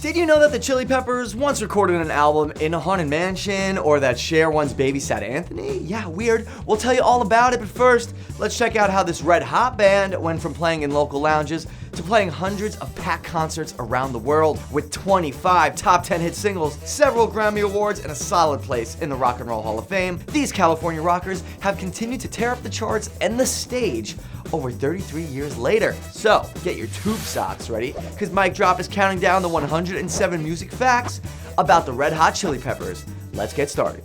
Did you know that the Chili Peppers once recorded an album in a haunted mansion, or that Cher once babysat Anthony? Yeah, weird. We'll tell you all about it, but first, let's check out how this red hot band went from playing in local lounges to playing hundreds of packed concerts around the world with 25 top 10 hit singles, several Grammy Awards, and a solid place in the Rock and Roll Hall of Fame. These California rockers have continued to tear up the charts and the stage over 33 years later. So, get your tube socks ready, because MicDrop is counting down the 107 music facts about the Red Hot Chili Peppers. Let's get started.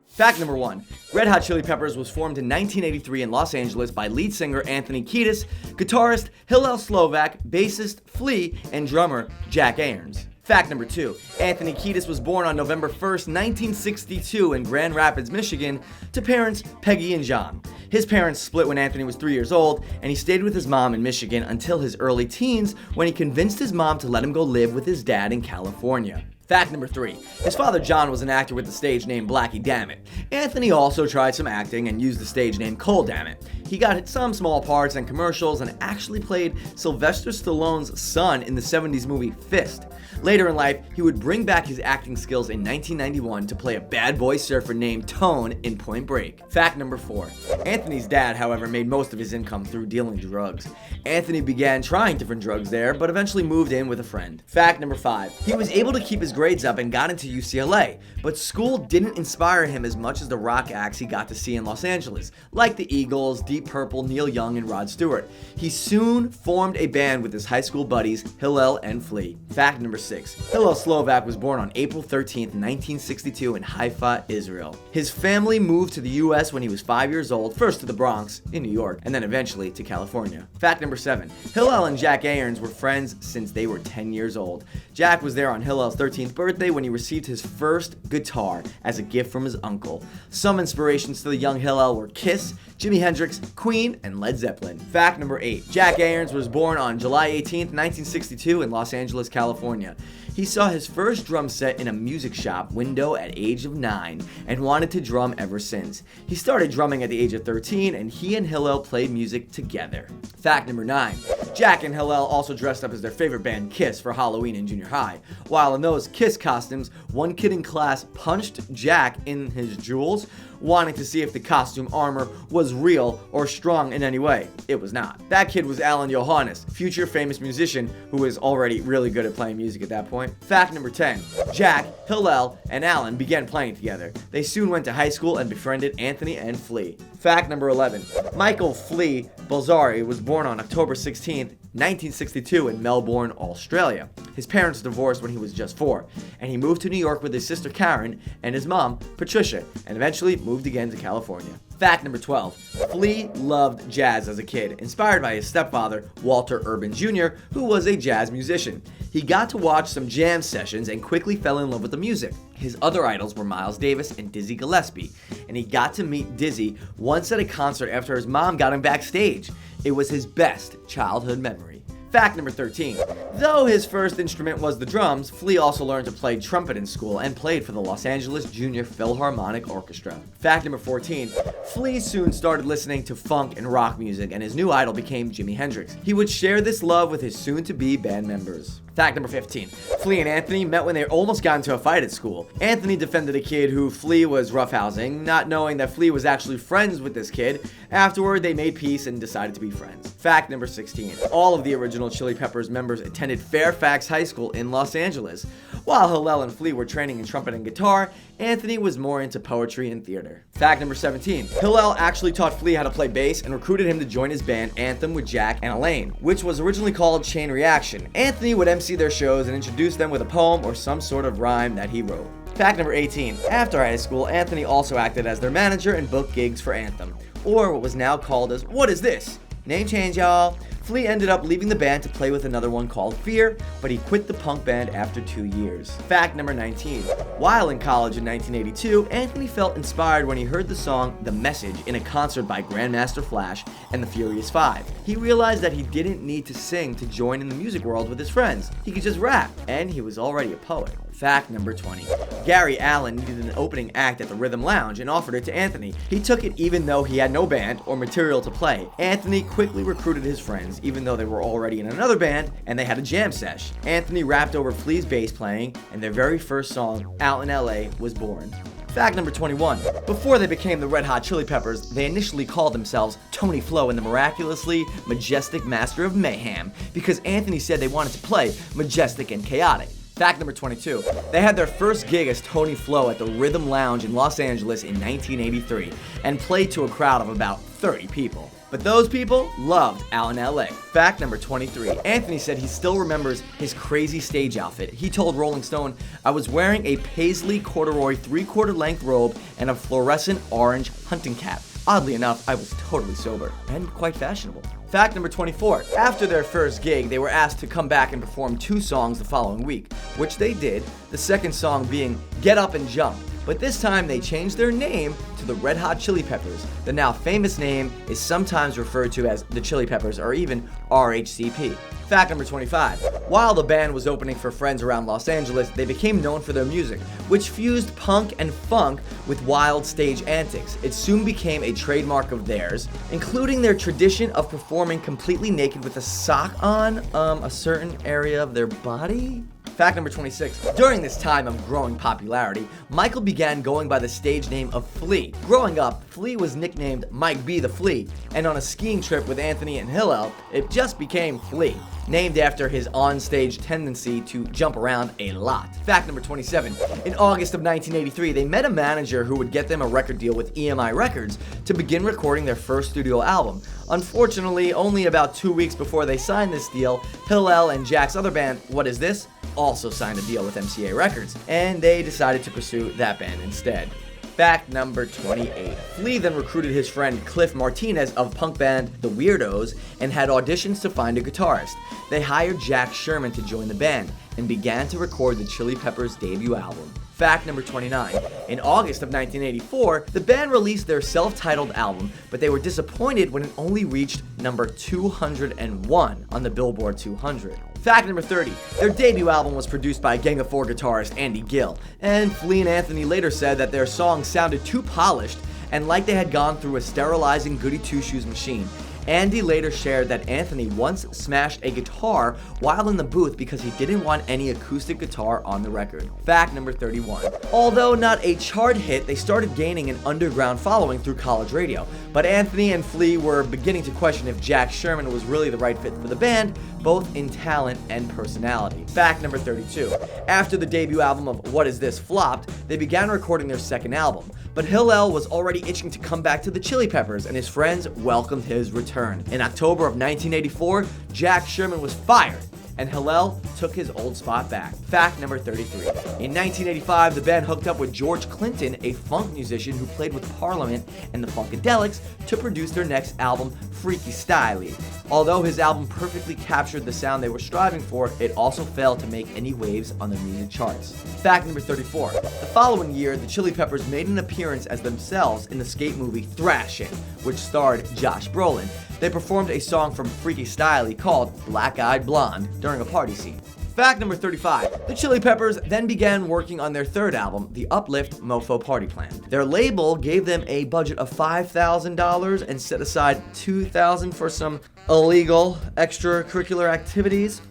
Fact number 1. Red Hot Chili Peppers was formed in 1983 in Los Angeles by lead singer Anthony Kiedis, guitarist Hillel Slovak, bassist Flea, and drummer Jack Irons. Fact number 2. Anthony Kiedis was born on November 1st, 1962 in Grand Rapids, Michigan, to parents Peggy and John. His parents split when Anthony was 3 years old, and he stayed with his mom in Michigan until his early teens, when he convinced his mom to let him go live with his dad in California. Fact number 3. His father John was an actor with the stage name Blackie Dammit. Anthony also tried some acting and used the stage name Cole Dammit. He got some small parts in commercials and actually played Sylvester Stallone's son in the 70s movie Fist. Later in life, he would bring back his acting skills in 1991 to play a bad boy surfer named Tone in Point Break. Fact number 4. Anthony's dad, however, made most of his income through dealing drugs. Anthony began trying different drugs there, but eventually moved in with a friend. Fact number 5. He was able to keep his grades up and got into UCLA, but school didn't inspire him as much as the rock acts he got to see in Los Angeles, like the Eagles, Deep Purple, Neil Young, and Rod Stewart. He soon formed a band with his high school buddies, Hillel and Flea. Fact number 6. Hillel Slovak was born on April 13th, 1962 in Haifa, Israel. His family moved to the US when he was 5 years old, first to the Bronx, in New York, and then eventually to California. Fact number 7. Hillel and Jack Irons were friends since they were 10 years old. Jack was there on Hillel's 13th birthday when he received his first guitar as a gift from his uncle. Some inspirations to the young Hillel were Kiss, Jimi Hendrix, Queen, and Led Zeppelin. Fact number 8. Jack Irons was born on July 18th, 1962 in Los Angeles, California. He saw his first drum set in a music shop window at age of 9 and wanted to drum ever since. He started drumming at the age of 13, and he and Hillel played music together. Fact number 9. Jack and Hillel also dressed up as their favorite band Kiss for Halloween in junior high. While in those Kiss costumes, one kid in class punched Jack in his jewels, wanting to see if the costume armor was real or strong in any way. It was not. That kid was Alan Johannes, future famous musician who was already really good at playing music at that point. Fact number 10. Jack, Hillel, and Alan began playing together. They soon went to high school and befriended Anthony and Flea. Fact number 11. Michael Flea Balzari was born on October 16th, 1962 in Melbourne, Australia. His parents divorced when he was just 4, and he moved to New York with his sister Karen and his mom, Patricia, and eventually moved again to California. Fact number 12. Flea loved jazz as a kid, inspired by his stepfather, Walter Urban Jr., who was a jazz musician. He got to watch some jam sessions and quickly fell in love with the music. His other idols were Miles Davis and Dizzy Gillespie, and he got to meet Dizzy once at a concert after his mom got him backstage. It was his best childhood memory. Fact number 13. Though his first instrument was the drums, Flea also learned to play trumpet in school and played for the Los Angeles Junior Philharmonic Orchestra. Fact number 14. Flea soon started listening to funk and rock music, and his new idol became Jimi Hendrix. He would share this love with his soon-to-be band members. Fact number 15. Flea and Anthony met when they almost got into a fight at school. Anthony defended a kid who Flea was roughhousing, not knowing that Flea was actually friends with this kid. Afterward, they made peace and decided to be friends. Fact number 16. All of the original Chili Peppers members attended Fairfax High School in Los Angeles. While Hillel and Flea were training in trumpet and guitar, Anthony was more into poetry and theater. Fact number 17. Hillel actually taught Flea how to play bass and recruited him to join his band Anthem with Jack and Elaine, which was originally called Chain Reaction. Anthony would MC their shows and introduce them with a poem or some sort of rhyme that he wrote. Fact number 18. After high school, Anthony also acted as their manager and booked gigs for Anthem, or what was now called as What Is This? Name change, y'all. Flea ended up leaving the band to play with another one called Fear, but he quit the punk band after 2 years. Fact number 19. While in college in 1982, Anthony felt inspired when he heard the song The Message in a concert by Grandmaster Flash and the Furious Five. He realized that he didn't need to sing to join in the music world with his friends. He could just rap, and he was already a poet. Fact number 20. Gary Allen needed an opening act at the Rhythm Lounge and offered it to Anthony. He took it even though he had no band or material to play. Anthony quickly recruited his friends even though they were already in another band and they had a jam sesh. Anthony rapped over Flea's bass playing and their very first song, Out in LA, was born. Fact number 21. Before they became the Red Hot Chili Peppers, they initially called themselves Tony Flo and the Miraculously Majestic Master of Mayhem because Anthony said they wanted to play majestic and chaotic. Fact number 22. They had their first gig as Tony Flo at the Rhythm Lounge in Los Angeles in 1983 and played to a crowd of about 30 people. But those people loved Out in LA. Fact number 23. Anthony said he still remembers his crazy stage outfit. He told Rolling Stone, "I was wearing a paisley corduroy 3/4 length robe and a fluorescent orange hunting cap. Oddly enough, I was totally sober and quite fashionable." Fact number 24. After their first gig, they were asked to come back and perform 2 songs the following week, which they did, the second song being Get Up and Jump. But this time they changed their name to the Red Hot Chili Peppers. The now famous name is sometimes referred to as the Chili Peppers or even RHCP. Fact number 25. While the band was opening for friends around Los Angeles, they became known for their music, which fused punk and funk with wild stage antics. It soon became a trademark of theirs, including their tradition of performing completely naked with a sock on a certain area of their body. Fact number 26. During this time of growing popularity, Michael began going by the stage name of Flea. Growing up, Flea was nicknamed Mike B. the Flea, and on a skiing trip with Anthony and Hillel, it just became Flea, named after his on-stage tendency to jump around a lot. Fact number 27. In August of 1983, they met a manager who would get them a record deal with EMI Records to begin recording their first studio album. Unfortunately, only about 2 weeks before they signed this deal, Hillel and Jack's other band, What Is This?, also signed a deal with MCA Records, and they decided to pursue that band instead. Fact number 28. Flea then recruited his friend Cliff Martinez of punk band The Weirdos and had auditions to find a guitarist. They hired Jack Sherman to join the band and began to record the Chili Peppers' debut album. Fact number 29. In August of 1984, the band released their self-titled album, but they were disappointed when it only reached number 201 on the Billboard 200. Fact number 30. Their debut album was produced by Gang of Four guitarist Andy Gill, and Flea and Anthony later said that their songs sounded too polished and like they had gone through a sterilizing goody two-shoes machine. Andy later shared that Anthony once smashed a guitar while in the booth because he didn't want any acoustic guitar on the record. Fact number 31. Although not a chart hit, they started gaining an underground following through college radio. But Anthony and Flea were beginning to question if Jack Sherman was really the right fit for the band, both in talent and personality. Fact number 32. After the debut album of What Is This flopped, they began recording their second album. But Hillel was already itching to come back to the Chili Peppers, and his friends welcomed his return. In October of 1984, Jack Sherman was fired, and Hillel took his old spot back. Fact number 33. In 1985, the band hooked up with George Clinton, a funk musician who played with Parliament and the Funkadelics, to produce their next album, Freaky Styley. Although his album perfectly captured the sound they were striving for, it also failed to make any waves on the music charts. Fact number 34. The following year, the Chili Peppers made an appearance as themselves in the skate movie Thrashin', which starred Josh Brolin. They performed a song from Freaky Styley called Black Eyed Blonde during a party scene. Fact number 35. The Chili Peppers then began working on their third album, the Uplift Mofo Party Plan. Their label gave them a budget of $5,000 and set aside $2,000 for some illegal extracurricular activities.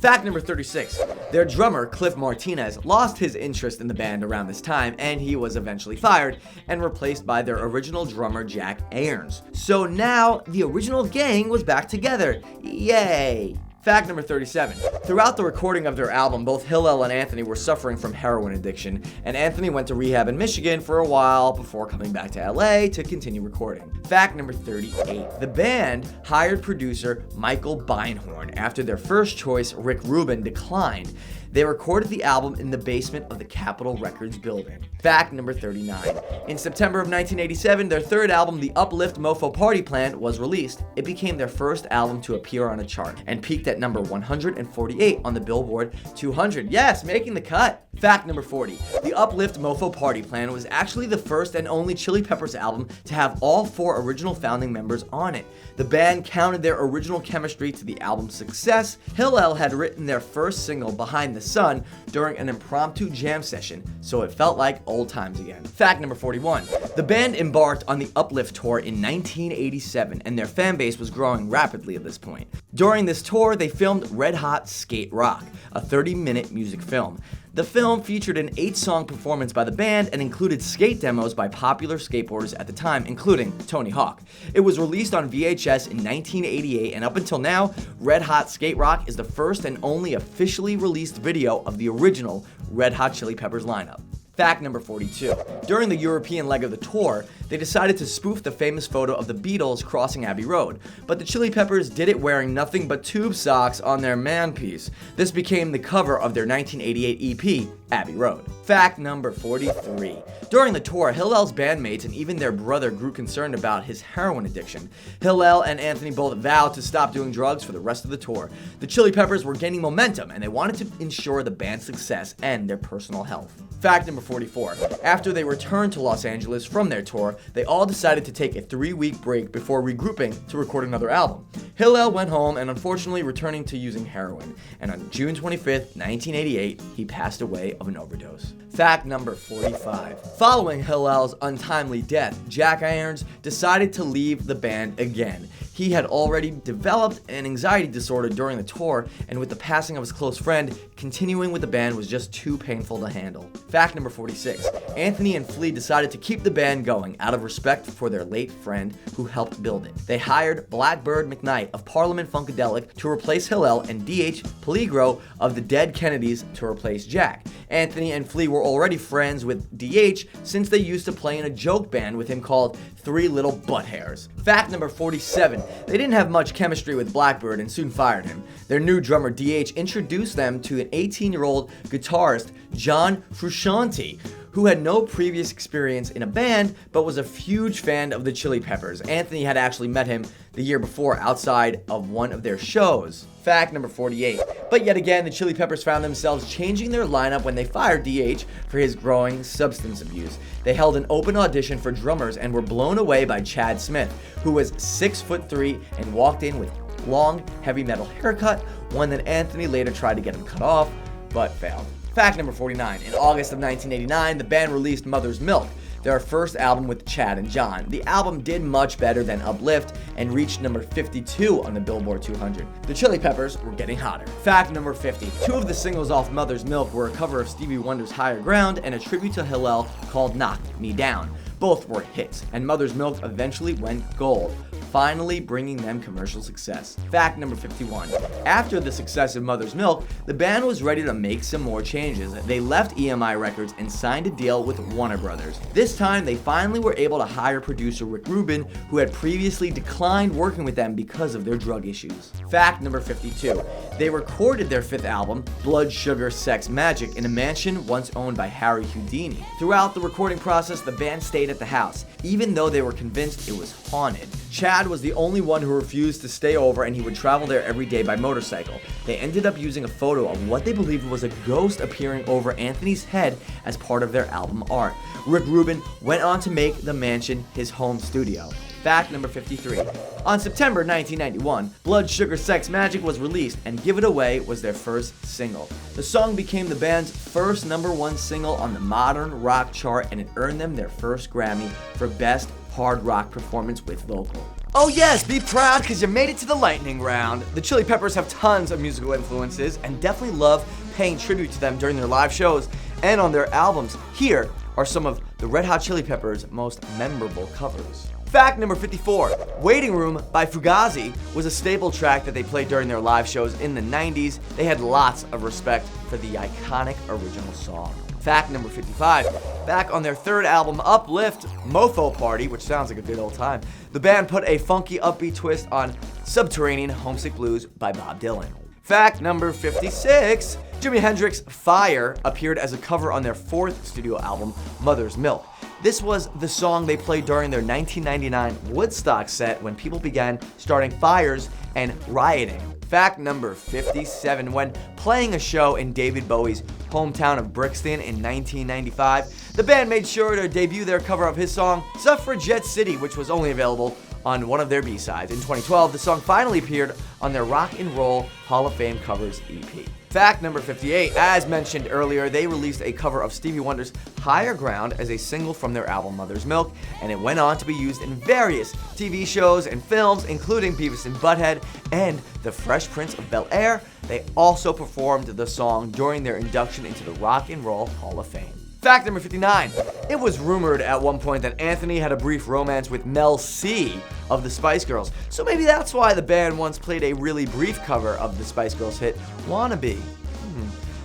Fact number 36. Their drummer, Cliff Martinez, lost his interest in the band around this time, and he was eventually fired and replaced by their original drummer, Jack Aarons. So now, the original gang was back together. Yay! Fact number 37. Throughout the recording of their album, both Hillel and Anthony were suffering from heroin addiction, and Anthony went to rehab in Michigan for a while before coming back to LA to continue recording. Fact number 38. The band hired producer Michael Beinhorn after their first choice, Rick Rubin, declined. They recorded the album in the basement of the Capitol Records building. Fact number 39. In September of 1987, their third album, The Uplift Mofo Party Plan, was released. It became their first album to appear on a chart and peaked at number 148 on the Billboard 200. Yes, making the cut. Fact number 40. The Uplift Mofo Party Plan was actually the first and only Chili Peppers album to have all 4 original founding members on it. The band counted their original chemistry to the album's success. Hillel had written their first single, Behind the Sun, during an impromptu jam session, so it felt like old times again. Fact number 41. The band embarked on the Uplift tour in 1987, and their fan base was growing rapidly at this point. During this tour, they filmed Red Hot Skate Rock, a 30-minute music film. The film featured an 8-song performance by the band and included skate demos by popular skateboarders at the time, including Tony Hawk. It was released on VHS in 1988, and up until now, Red Hot Skate Rock is the first and only officially released video of the original Red Hot Chili Peppers lineup. Fact number 42. During the European leg of the tour, they decided to spoof the famous photo of the Beatles crossing Abbey Road, but the Chili Peppers did it wearing nothing but tube socks on their manpiece. This became the cover of their 1988 EP, Abbey Road. Fact number 43. During the tour, Hillel's bandmates and even their brother grew concerned about his heroin addiction. Hillel and Anthony both vowed to stop doing drugs for the rest of the tour. The Chili Peppers were gaining momentum, and they wanted to ensure the band's success and their personal health. Fact number 44. After they returned to Los Angeles from their tour, they all decided to take a 3-week break before regrouping to record another album. Hillel went home and unfortunately returning to using heroin, and on June 25th, 1988, he passed away of an overdose. Fact number 45. Following Hillel's untimely death, Jack Irons decided to leave the band again. He had already developed an anxiety disorder during the tour, and with the passing of his close friend, continuing with the band was just too painful to handle. Fact number 46. Anthony and Flea decided to keep the band going out of respect for their late friend who helped build it. They hired Blackbird McKnight of Parliament Funkadelic to replace Hillel and D.H. Peligro of the Dead Kennedys to replace Jack. Anthony and Flea were already friends with D.H. since they used to play in a joke band with him called Three Little Butt Hairs. Fact number 47. They didn't have much chemistry with Blackbird and soon fired him. Their new drummer D.H. introduced them to an 18-year-old guitarist, John Frusciante, who had no previous experience in a band but was a huge fan of the Chili Peppers. Anthony had actually met him the year before outside of one of their shows. Fact number 48. But yet again, the Chili Peppers found themselves changing their lineup when they fired D.H. for his growing substance abuse. They held an open audition for drummers and were blown away by Chad Smith, who was 6'3" and walked in with long, heavy metal haircut, one that Anthony later tried to get him cut off, but failed. Fact number 49. In August of 1989, the band released Mother's Milk, their first album with Chad and John. The album did much better than Uplift and reached number 52 on the Billboard 200. The Chili Peppers were getting hotter. Fact number 50. 2 of the singles off Mother's Milk were a cover of Stevie Wonder's Higher Ground and a tribute to Hillel called Knock Me Down. Both were hits, and Mother's Milk eventually went gold, finally bringing them commercial success. Fact number 51. After the success of Mother's Milk, the band was ready to make some more changes. They left EMI Records and signed a deal with Warner Brothers. This time, they finally were able to hire producer Rick Rubin, who had previously declined working with them because of their drug issues. Fact number 52. They recorded their 5th album, Blood Sugar Sex Magik, in a mansion once owned by Harry Houdini. Throughout the recording process, the band stayed at the house, even though they were convinced it was haunted. Chad was the only one who refused to stay over, and he would travel there every day by motorcycle. They ended up using a photo of what they believed was a ghost appearing over Anthony's head as part of their album art. Rick Rubin went on to make the mansion his home studio. Fact number 53. On September 1991, Blood Sugar Sex Magik was released, and Give It Away was their first single. The song became the band's first #1 single on the modern rock chart, and it earned them their first Grammy for Best Hard Rock Performance with Vocal. Oh yes, be proud because you made it to the lightning round. The Chili Peppers have tons of musical influences and definitely love paying tribute to them during their live shows and on their albums. Here are some of the Red Hot Chili Peppers' most memorable covers. Fact number 54. Waiting Room by Fugazi was a staple track that they played during their live shows in the 90s. They had lots of respect for the iconic original song. Fact number 55. Back on their 3rd album, Uplift, Mofo Party, which sounds like a good old time, the band put a funky upbeat twist on Subterranean Homesick Blues by Bob Dylan. Fact number 56. Jimi Hendrix's Fire appeared as a cover on their 4th studio album, Mother's Milk. This was the song they played during their 1999 Woodstock set when people began starting fires and rioting. Fact number 57. When playing a show in David Bowie's hometown of Brixton in 1995, the band made sure to debut their cover of his song Suffragette City, which was only available on one of their B-sides. In 2012, the song finally appeared on their Rock and Roll Hall of Fame Covers EP. Fact number 58. As mentioned earlier, they released a cover of Stevie Wonder's Higher Ground as a single from their album Mother's Milk, and it went on to be used in various TV shows and films, including Beavis and Butthead and The Fresh Prince of Bel-Air. They also performed the song during their induction into the Rock and Roll Hall of Fame. Fact number 59. It was rumored at one point that Anthony had a brief romance with Mel C of the Spice Girls, so maybe that's why the band once played a really brief cover of the Spice Girls hit Wannabe.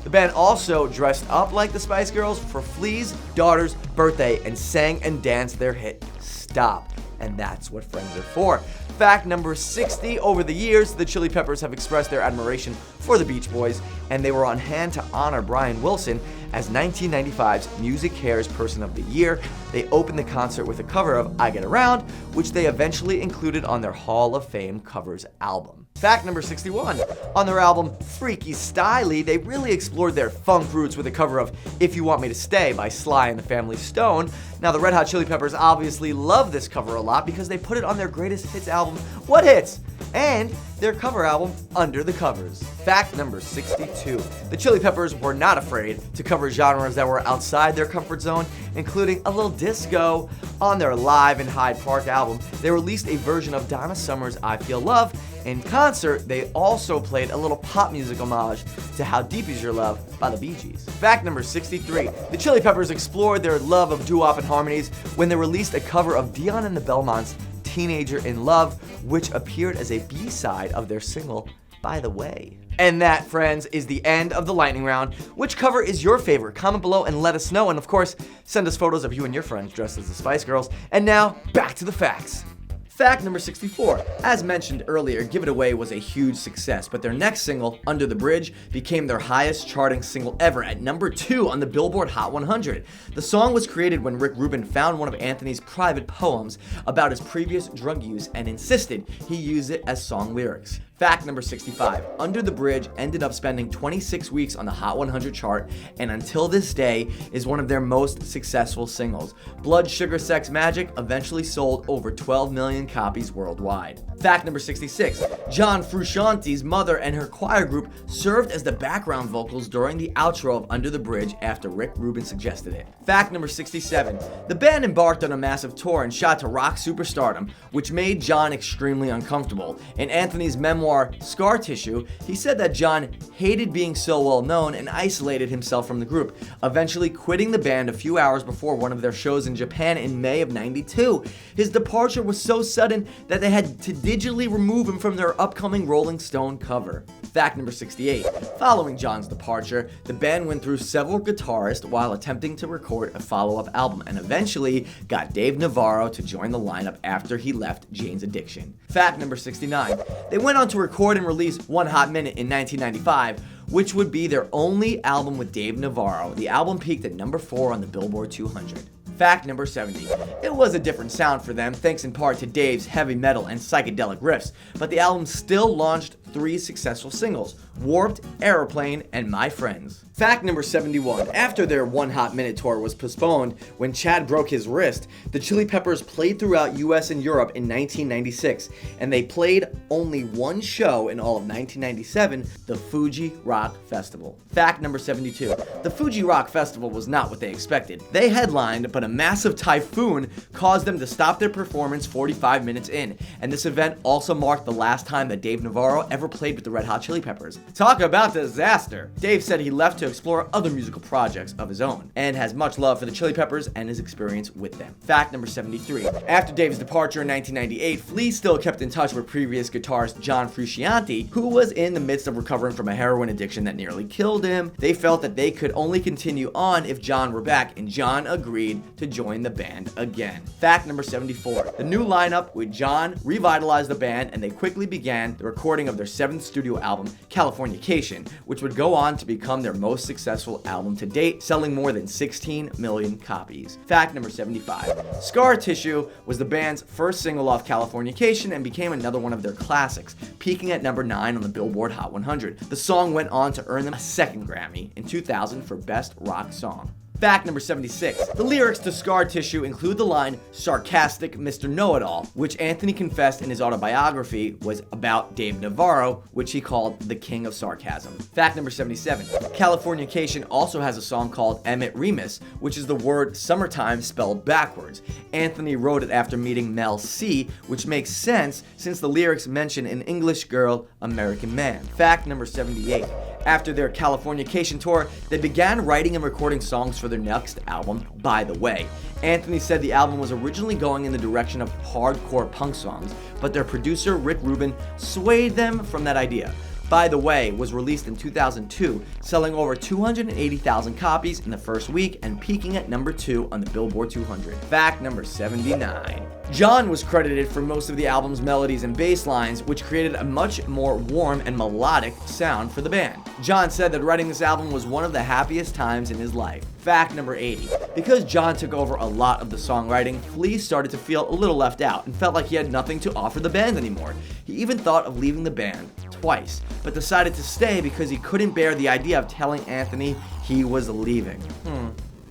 The band also dressed up like the Spice Girls for Flea's daughter's birthday and sang and danced their hit Stop. And that's what friends are for. Fact number 60. Over the years, the Chili Peppers have expressed their admiration for the Beach Boys, and they were on hand to honor Brian Wilson as 1995's Music Cares Person of the Year. They opened the concert with a cover of I Get Around, which they eventually included on their Hall of Fame covers album. Fact number 61. On their album Freaky Styley, they really explored their funk roots with a cover of If You Want Me to Stay by Sly and the Family Stone. Now, the Red Hot Chili Peppers obviously love this cover a lot because they put it on their greatest hits album, What Hits? And their cover album, Under the Covers. Fact number 62. The Chili Peppers were not afraid to cover genres that were outside their comfort zone, including a little disco. On their Live in Hyde Park album, they released a version of Donna Summer's I Feel Love. In concert, they also played a little pop music homage to How Deep Is Your Love by the Bee Gees. Fact number 63. The Chili Peppers explored their love of doo-wop and harmonies when they released a cover of Dion and the Belmonts' Teenager in Love, which appeared as a B-side of their single, By the Way. And that, friends, is the end of the lightning round. Which cover is your favorite? Comment below and let us know. And of course, send us photos of you and your friends dressed as the Spice Girls. And now, back to the facts. Fact number 64. As mentioned earlier, Give It Away was a huge success, but their next single, Under the Bridge, became their highest charting single ever at number 2 on the Billboard Hot 100. The song was created when Rick Rubin found one of Anthony's private poems about his previous drug use and insisted he use it as song lyrics. Fact number 65. Under the Bridge ended up spending 26 weeks on the Hot 100 chart, and until this day is one of their most successful singles. Blood Sugar Sex Magik eventually sold over 12 million copies worldwide. Fact number 66. John Frusciante's mother and her choir group served as the background vocals during the outro of Under the Bridge after Rick Rubin suggested it. Fact number 67. The band embarked on a massive tour and shot to rock superstardom, which made John extremely uncomfortable. In Anthony's memoir, Scar Tissue, he said that John hated being so well known and isolated himself from the group, eventually quitting the band a few hours before one of their shows in Japan in May of '92. His departure was so sudden that they had to digitally remove him from their upcoming Rolling Stone cover. Fact number 68. Following John's departure, the band went through several guitarists while attempting to record a follow-up album and eventually got Dave Navarro to join the lineup after he left Jane's Addiction. Fact number 69. They went on to record and release One Hot Minute in 1995, which would be their only album with Dave Navarro. The album peaked at number 4 on the Billboard 200. Fact number 70. It was a different sound for them, thanks in part to Dave's heavy metal and psychedelic riffs, but the album still launched 3 successful singles: Warped, Aeroplane, and My Friends. Fact number 71. After their One Hot Minute tour was postponed when Chad broke his wrist, the Chili Peppers played throughout US and Europe in 1996, and they played only one show in all of 1997, the Fuji Rock Festival. Fact number 72. The Fuji Rock Festival was not what they expected. They headlined, but a massive typhoon caused them to stop their performance 45 minutes in, and this event also marked the last time that Dave Navarro ever played with the Red Hot Chili Peppers. Talk about disaster! Dave said he left to explore other musical projects of his own, and has much love for the Chili Peppers and his experience with them. Fact number 73. After Dave's departure in 1998, Flea still kept in touch with previous guitarist John Frusciante, who was in the midst of recovering from a heroin addiction that nearly killed him. They felt that they could only continue on if John were back, and John agreed to join the band again. Fact number 74. The new lineup with John revitalized the band, and they quickly began the recording of their their 7th studio album, Californication, which would go on to become their most successful album to date, selling more than 16 million copies. Fact number 75. Scar Tissue was the band's first single off Californication and became another one of their classics, peaking at number 9 on the Billboard Hot 100. The song went on to earn them a second Grammy in 2000 for Best Rock Song. Fact number 76. The lyrics to Scar Tissue include the line, "Sarcastic Mr. Know-It-All," which Anthony confessed in his autobiography was about Dave Navarro, which he called the king of sarcasm. Fact number 77. Californication also has a song called Emmett Remus, which is the word summertime spelled backwards. Anthony wrote it after meeting Mel C, which makes sense since the lyrics mention an English girl, American man. Fact number 78. After their Californication tour, they began writing and recording songs for their next album, By the Way. Anthony said the album was originally going in the direction of hardcore punk songs, but their producer, Rick Rubin, swayed them from that idea. By the Way was released in 2002, selling over 280,000 copies in the first week and peaking at number 2 on the Billboard 200. Fact number 79. John was credited for most of the album's melodies and bass lines, which created a much more warm and melodic sound for the band. John said that writing this album was one of the happiest times in his life. Fact number 80. Because John took over a lot of the songwriting, Flea started to feel a little left out and felt like he had nothing to offer the band anymore. He even thought of leaving the band twice, but decided to stay because he couldn't bear the idea of telling Anthony he was leaving.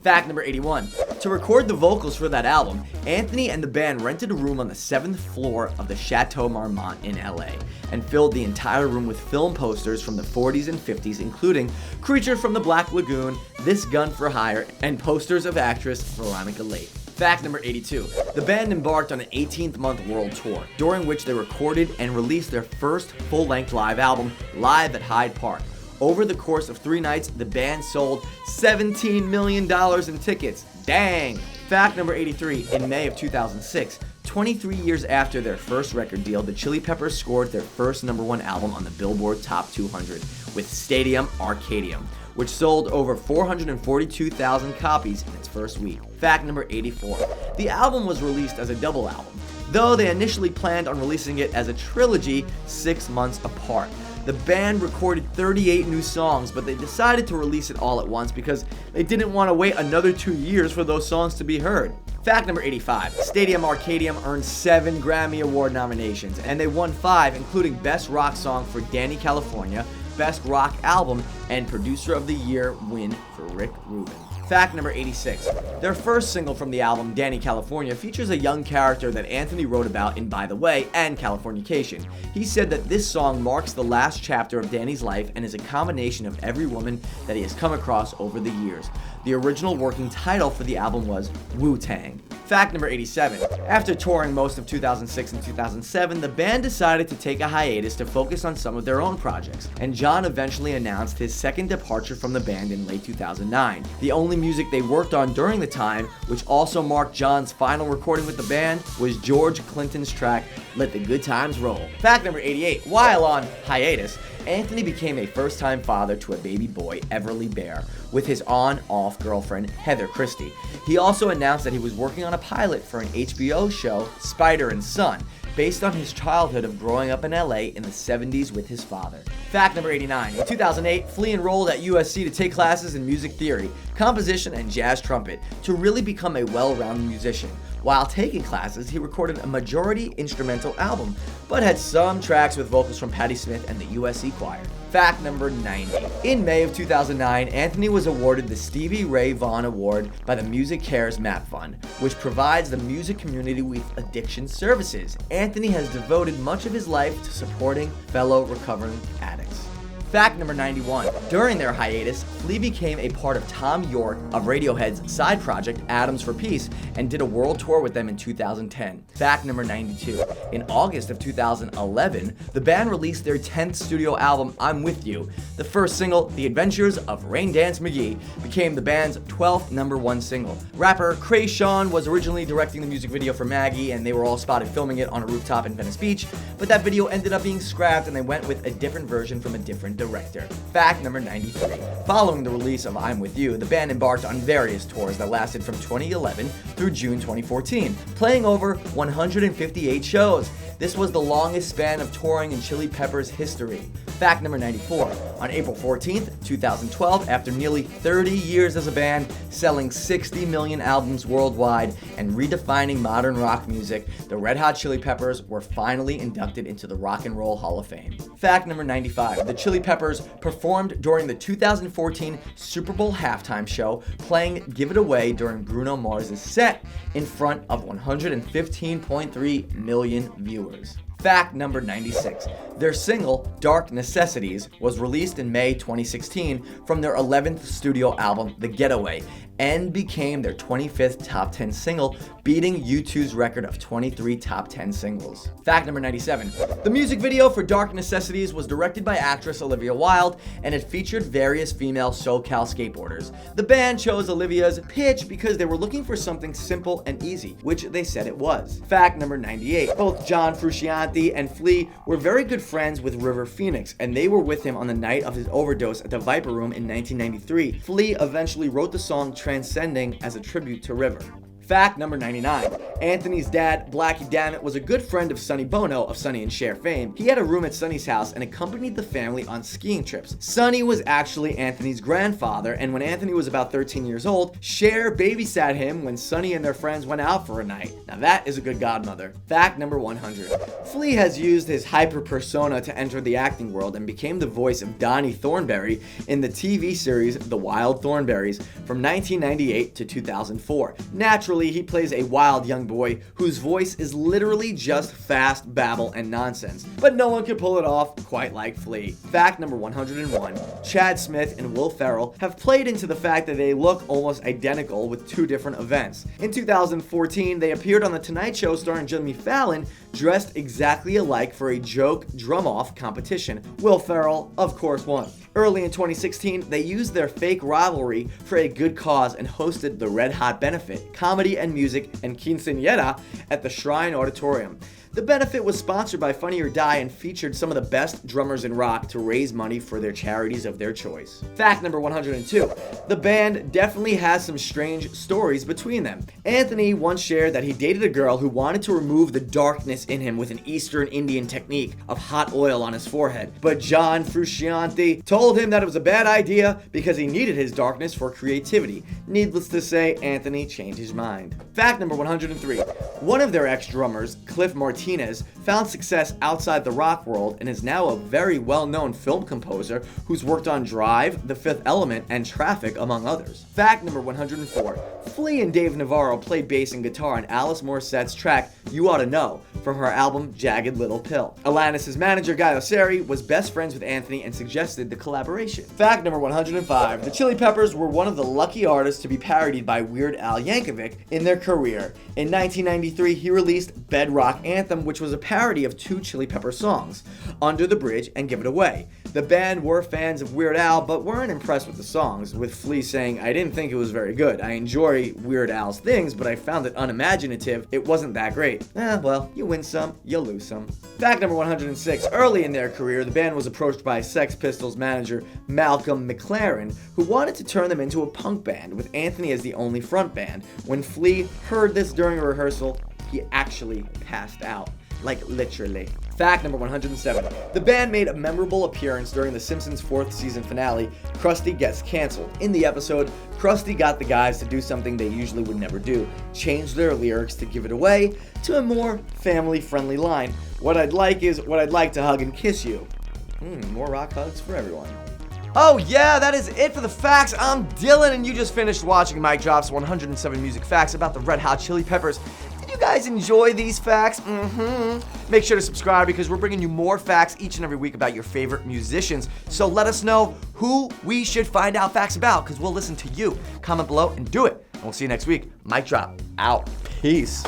Fact number 81. To record the vocals for that album, Anthony and the band rented a room on the 7th floor of the Chateau Marmont in LA and filled the entire room with film posters from the 40s and 50s, including Creature from the Black Lagoon, This Gun for Hire, and posters of actress Veronica Lake. Fact number 82. The band embarked on an 18-month world tour, during which they recorded and released their first full-length live album, Live at Hyde Park. Over the course of 3 nights, the band sold $17 million in tickets. Dang! Fact number 83. In May of 2006, 23 years after their first record deal, the Chili Peppers scored their first #1 album on the Billboard Top 200 with Stadium Arcadium, which sold over 442,000 copies in its first week. Fact number 84. The album was released as a double album, though they initially planned on releasing it as a trilogy 6 months apart. The band recorded 38 new songs, but they decided to release it all at once because they didn't want to wait another 2 years for those songs to be heard. Fact number 85. Stadium Arcadium earned 7 Grammy Award nominations, and they won 5, including Best Rock Song for Dani California, Best Rock Album, and Producer of the Year win for Rick Rubin. Fact number 86. Their first single from the album, Dani California, features a young character that Anthony wrote about in By the Way and Californication. He said that this song marks the last chapter of Dani's life and is a combination of every woman that he has come across over the years. The original working title for the album was Wu-Tang. Fact number 87. After touring most of 2006 and 2007, the band decided to take a hiatus to focus on some of their own projects, and John eventually announced his second departure from the band in late 2009. The only music they worked on during the time, which also marked John's final recording with the band, was George Clinton's track, Let the Good Times Roll. Fact number 88. While on hiatus, Anthony became a first-time father to a baby boy, Everly Bear, with his on-off girlfriend, Heather Christie. He also announced that he was working on a pilot for an HBO show, Spider and Son, based on his childhood of growing up in LA in the 70s with his father. Fact number 89. In 2008, Flea enrolled at USC to take classes in music theory, composition, and jazz trumpet to really become a well-rounded musician. While taking classes, he recorded a majority instrumental album, but had some tracks with vocals from Patti Smith and the USC Choir. Fact number 90. In May of 2009, Anthony was awarded the Stevie Ray Vaughan Award by the Music Cares MAP Fund, which provides the music community with addiction services. Anthony has devoted much of his life to supporting fellow recovering addicts. Fact number 91. During their hiatus, Flea became a part of Tom York of Radiohead's side project, Atoms for Peace, and did a world tour with them in 2010. Fact number 92. In August of 2011, the band released their 10th studio album, I'm With You. The first single, The Adventures of Rain Dance McGee, became the band's 12th #1 single. Rapper Krayshawn was originally directing the music video for Maggie, and they were all spotted filming it on a rooftop in Venice Beach, but that video ended up being scrapped and they went with a different version from a different director. director. Fact number 93. Following the release of I'm With You, the band embarked on various tours that lasted from 2011 through June 2014, playing over 158 shows. This was the longest span of touring in Chili Peppers' history. Fact number 94. On April 14th, 2012, after nearly 30 years as a band, selling 60 million albums worldwide, and redefining modern rock music, the Red Hot Chili Peppers were finally inducted into the Rock and Roll Hall of Fame. Fact number 95. The Chili Peppers performed during the 2014 Super Bowl halftime show, playing Give It Away during Bruno Mars' set in front of 115.3 million viewers. Fact number 96. Their single, Dark Necessities, was released in May 2016 from their 11th studio album, The Getaway, and became their 25th top 10 single, beating U2's record of 23 top 10 singles. Fact number 97. The music video for Dark Necessities was directed by actress Olivia Wilde, and it featured various female SoCal skateboarders. The band chose Olivia's pitch because they were looking for something simple and easy, which they said it was. Fact number 98. Both John Frusciante and Flea were very good friends with River Phoenix, and they were with him on the night of his overdose at the Viper Room in 1993. Flea eventually wrote the song Transcending as a tribute to River. Fact number 99. Anthony's dad, Blackie Dammit, was a good friend of Sonny Bono of Sonny and Cher fame. He had a room at Sonny's house and accompanied the family on skiing trips. Sonny was actually Anthony's grandfather, and when Anthony was about 13 years old, Cher babysat him when Sonny and their friends went out for a night. Now that is a good godmother. Fact number 100. Flea has used his hyper persona to enter the acting world and became the voice of Donnie Thornberry in the TV series The Wild Thornberrys from 1998 to 2004. Naturally, he plays a wild young boy whose voice is literally just fast babble and nonsense, but no one can pull it off quite like Flea. Fact number 101. Chad Smith and Will Ferrell have played into the fact that they look almost identical with two different events. In 2014, they appeared on The Tonight Show starring Jimmy Fallon, dressed exactly alike for a joke drum-off competition. Will Ferrell, of course, won. Early in 2016, they used their fake rivalry for a good cause and hosted the Red Hot Benefit, Comedy and Music and Quinceañera at the Shrine Auditorium. The benefit was sponsored by Funny or Die and featured some of the best drummers in rock to raise money for their charities of their choice. Fact number 102. The band definitely has some strange stories between them. Anthony once shared that he dated a girl who wanted to remove the darkness in him with an Eastern Indian technique of hot oil on his forehead, but John Frusciante told him that it was a bad idea because he needed his darkness for creativity. Needless to say, Anthony changed his mind. Fact number 103. One of their ex-drummers, Cliff Martinez, found success outside the rock world and is now a very well-known film composer who's worked on Drive, The Fifth Element, and Traffic, among others. Fact number 104. Flea and Dave Navarro played bass and guitar on Alice Morissette's track You Oughta Know from her album Jagged Little Pill. Alanis' manager Guy Osseri was best friends with Anthony and suggested the collaboration. Fact number 105. The Chili Peppers were one of the lucky artists to be parodied by Weird Al Yankovic in their career. In 1993, he released Bedrock Anthem, which was a parody of two Chili Pepper songs, Under the Bridge and Give It Away. The band were fans of Weird Al, but weren't impressed with the songs, with Flea saying, "I didn't think it was very good. I enjoy Weird Al's things, but I found it unimaginative. It wasn't that great." Well, you win some, you lose some. Fact number 106. Early in their career, the band was approached by Sex Pistols manager Malcolm McLaren, who wanted to turn them into a punk band, with Anthony as the only front band. When Flea heard this during a rehearsal, he actually passed out. Like, literally. Fact number 107. The band made a memorable appearance during The Simpsons' 4th season finale, Krusty Gets Cancelled. In the episode, Krusty got the guys to do something they usually would never do, change their lyrics to Give It Away to a more family-friendly line. What I'd like is, what I'd like to hug and kiss you. More rock hugs for everyone. Oh yeah, that is it for the facts. I'm Dylan, and you just finished watching MicDrop's 107 music facts about the Red Hot Chili Peppers. Did you guys enjoy these facts? Make sure to subscribe because we're bringing you more facts each and every week about your favorite musicians. So let us know who we should find out facts about because we'll listen to you. Comment below and do it. And we'll see you next week. MicDrop out. Peace.